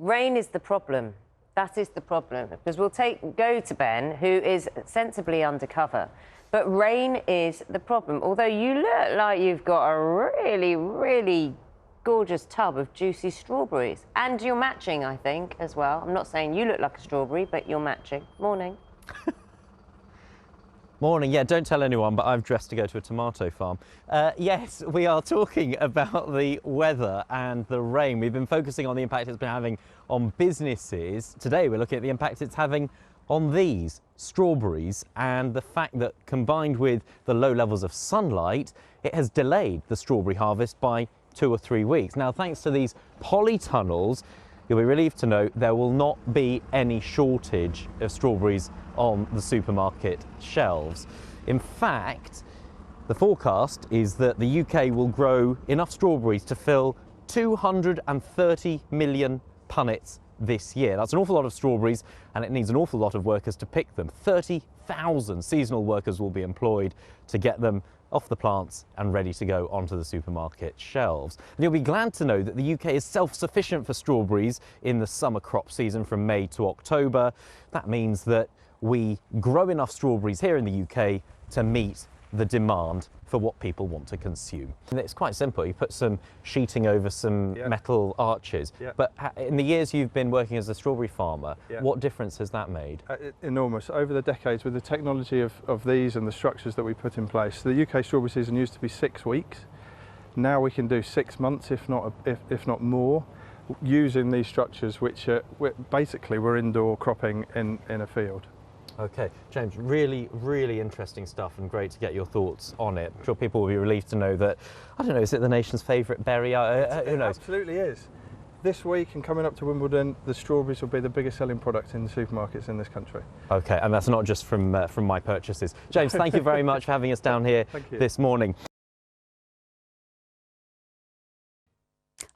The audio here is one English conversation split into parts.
Rain is the problem. That is the problem. Because we'll go to Ben, who is sensibly undercover. But rain is the problem. Although you look like you've got a really, really gorgeous tub of juicy strawberries. And you're matching, I think, as well. I'm not saying you look like a strawberry, but you're matching. Morning. Morning. Yeah, don't tell anyone, but I've dressed to go to a tomato farm. Yes, we are talking about the weather and the rain. We've been focusing on the impact it's been having on businesses. Today, we're looking at the impact it's having on these strawberries and the fact that, combined with the low levels of sunlight, it has delayed the strawberry harvest by 2 or 3 weeks. Now, thanks to these polytunnels, you'll be relieved to know there will not be any shortage of strawberries on the supermarket shelves. In fact, the forecast is that the UK will grow enough strawberries to fill 230 million punnets this year. That's an awful lot of strawberries, and it needs an awful lot of workers to pick them. 30,000 seasonal workers will be employed to get them off the plants and ready to go onto the supermarket shelves. And you'll be glad to know that the UK is self-sufficient for strawberries in the summer crop season from May to October. That means that we grow enough strawberries here in the UK to meet the demand for what people want to consume. And it's quite simple. You put some sheeting over some metal arches. But in the years you've been working as a strawberry farmer, what difference has that made? Enormous. Over the decades, with the technology of these and the structures that we put in place, the UK strawberry season used to be 6 weeks. Now we can do 6 months, if not more, using these structures, which basically we're indoor cropping in a field. OK, James, really, really interesting stuff, and great to get your thoughts on it. I'm sure people will be relieved to know that, I don't know, is it the nation's favourite berry? Who knows? It absolutely is. This week and coming up to Wimbledon, the strawberries will be the biggest selling product in the supermarkets in this country. OK, and that's not just from my purchases. James, thank you very much for having us down here this morning.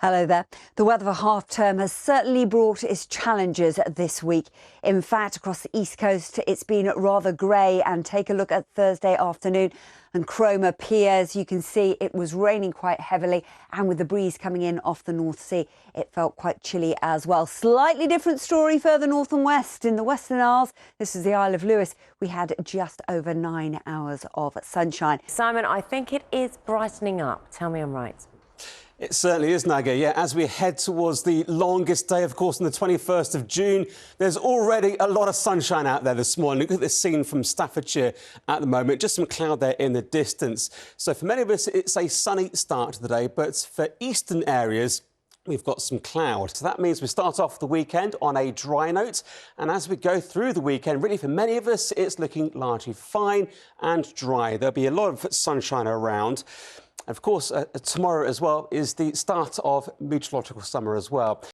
Hello there. The weather for half-term has certainly brought its challenges this week. In fact, across the East Coast, it's been rather grey. And take a look at Thursday afternoon and Cromer Piers. You can see it was raining quite heavily, and with the breeze coming in off the North Sea, it felt quite chilly as well. Slightly different story further north and west. In the Western Isles, this is the Isle of Lewis, we had just over 9 hours of sunshine. Simon, I think it is brightening up. Tell me I'm right. It certainly is, Naga. Yeah, as we head towards the longest day, of course, on the 21st of June, there's already a lot of sunshine out there this morning. Look at this scene from Staffordshire at the moment. Just some cloud there in the distance. So for many of us, it's a sunny start to the day, but for eastern areas, we've got some cloud. So that means we start off the weekend on a dry note. And as we go through the weekend, really for many of us, it's looking largely fine and dry. There'll be a lot of sunshine around. Of course, tomorrow as well is the start of meteorological summer as well.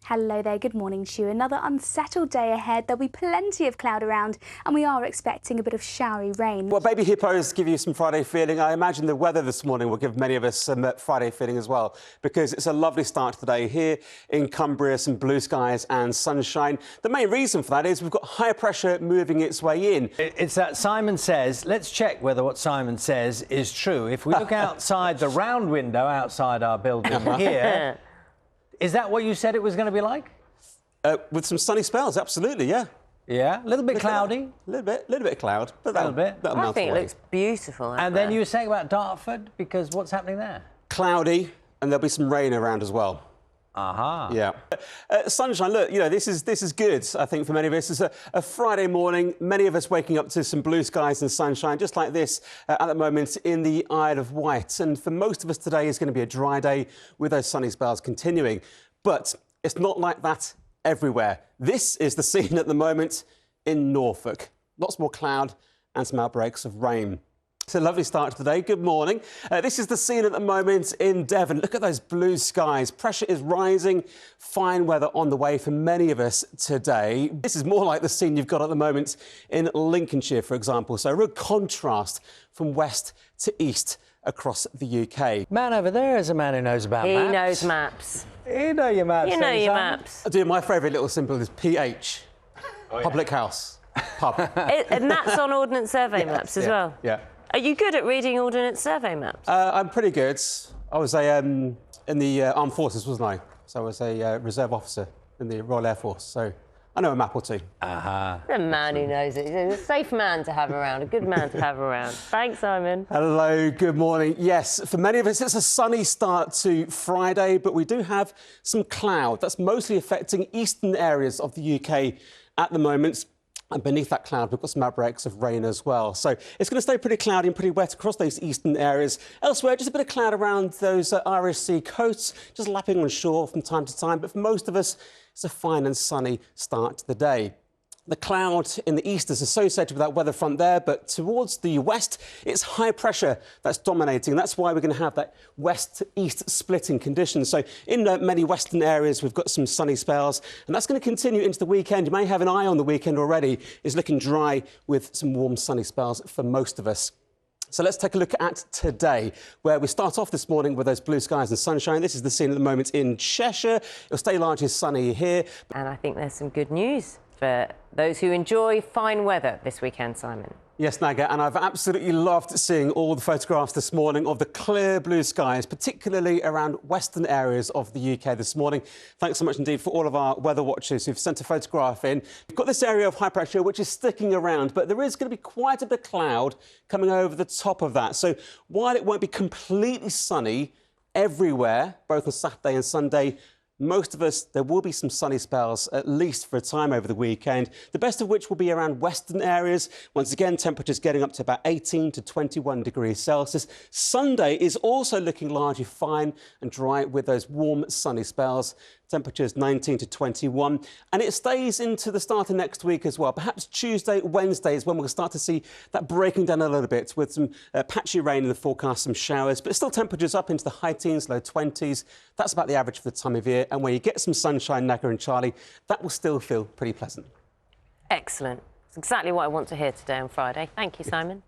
Hello there, good morning to you. Another unsettled day ahead. There'll be plenty of cloud around, and we are expecting a bit of showery rain. Well, baby hippos give you some Friday feeling. I imagine the weather this morning will give many of us some Friday feeling as well, because it's a lovely start to the day here in Cumbria, some blue skies and sunshine. The main reason for that is we've got higher pressure moving its way in. It's that Simon says. Let's check whether what Simon says is true. If we look outside the round window outside our building here, is that what you said it was going to be like? With some sunny spells, absolutely, yeah. Yeah, a little bit cloudy. A little bit of cloud, but a little bit. I think it looks beautiful. And then you were saying about Dartford, because what's happening there? Cloudy, and there'll be some rain around as well. Aha. Yeah. Sunshine, look, you know, this is good, I think, for many of us. It's a Friday morning, many of us waking up to some blue skies and sunshine, just like this at the moment in the Isle of Wight. And for most of us today is going to be a dry day with those sunny spells continuing. But it's not like that everywhere. This is the scene at the moment in Norfolk. Lots more cloud and some outbreaks of rain. It's a lovely start to the day. Good morning. This is the scene at the moment in Devon. Look at those blue skies. Pressure is rising. Fine weather on the way for many of us today. This is more like the scene you've got at the moment in Lincolnshire, for example. So a real contrast from west to east across the UK. Man over there is a man who knows about maps. He knows maps. You know your maps. You know your maps. I do. My favourite little symbol is PH. Public House. Pub. And that's on Ordnance Survey maps as well? Yeah. Are you good at reading Ordnance Survey maps? I'm pretty good. I was a in the armed forces, wasn't I? So I was a reserve officer in the Royal Air Force. So I know a map or two. The man who knows it. He's a safe man to have around, a good man to have around. Thanks, Simon. Hello, good morning. Yes, for many of us, it's a sunny start to Friday, but we do have some cloud. That's mostly affecting eastern areas of the UK at the moment. And beneath that cloud, we've got some outbreaks of rain as well. So it's going to stay pretty cloudy and pretty wet across those eastern areas. Elsewhere, just a bit of cloud around those Irish Sea coasts, just lapping on shore from time to time. But for most of us, it's a fine and sunny start to the day. The cloud in the east is associated with that weather front there, but towards the west, it's high pressure that's dominating. That's why we're going to have that west-east splitting condition. So in many western areas, we've got some sunny spells, and that's going to continue into the weekend. You may have an eye on the weekend already. It's looking dry with some warm sunny spells for most of us. So let's take a look at today, where we start off this morning with those blue skies and sunshine. This is the scene at the moment in Cheshire. It'll stay largely sunny here. And I think there's some good news for those who enjoy fine weather this weekend, Simon. Yes, Naga, and I've absolutely loved seeing all the photographs this morning of the clear blue skies, particularly around western areas of the UK this morning. Thanks so much indeed for all of our weather watchers who've sent a photograph in. We've got this area of high pressure which is sticking around, but there is going to be quite a bit of cloud coming over the top of that. So while it won't be completely sunny everywhere, both on Saturday and Sunday, most of us, there will be some sunny spells, at least for a time over the weekend, the best of which will be around western areas. Once again, temperatures getting up to about 18 to 21 degrees Celsius. Sunday is also looking largely fine and dry with those warm, sunny spells. Temperatures 19 to 21. And it stays into the start of next week as well. Perhaps Tuesday, Wednesday is when we'll start to see that breaking down a little bit with some patchy rain in the forecast, some showers, but still temperatures up into the high teens, low 20s. That's about the average for the time of year. And where you get some sunshine, Naga and Charlie, that will still feel pretty pleasant. Excellent. It's exactly what I want to hear today on Friday. Thank you, Simon.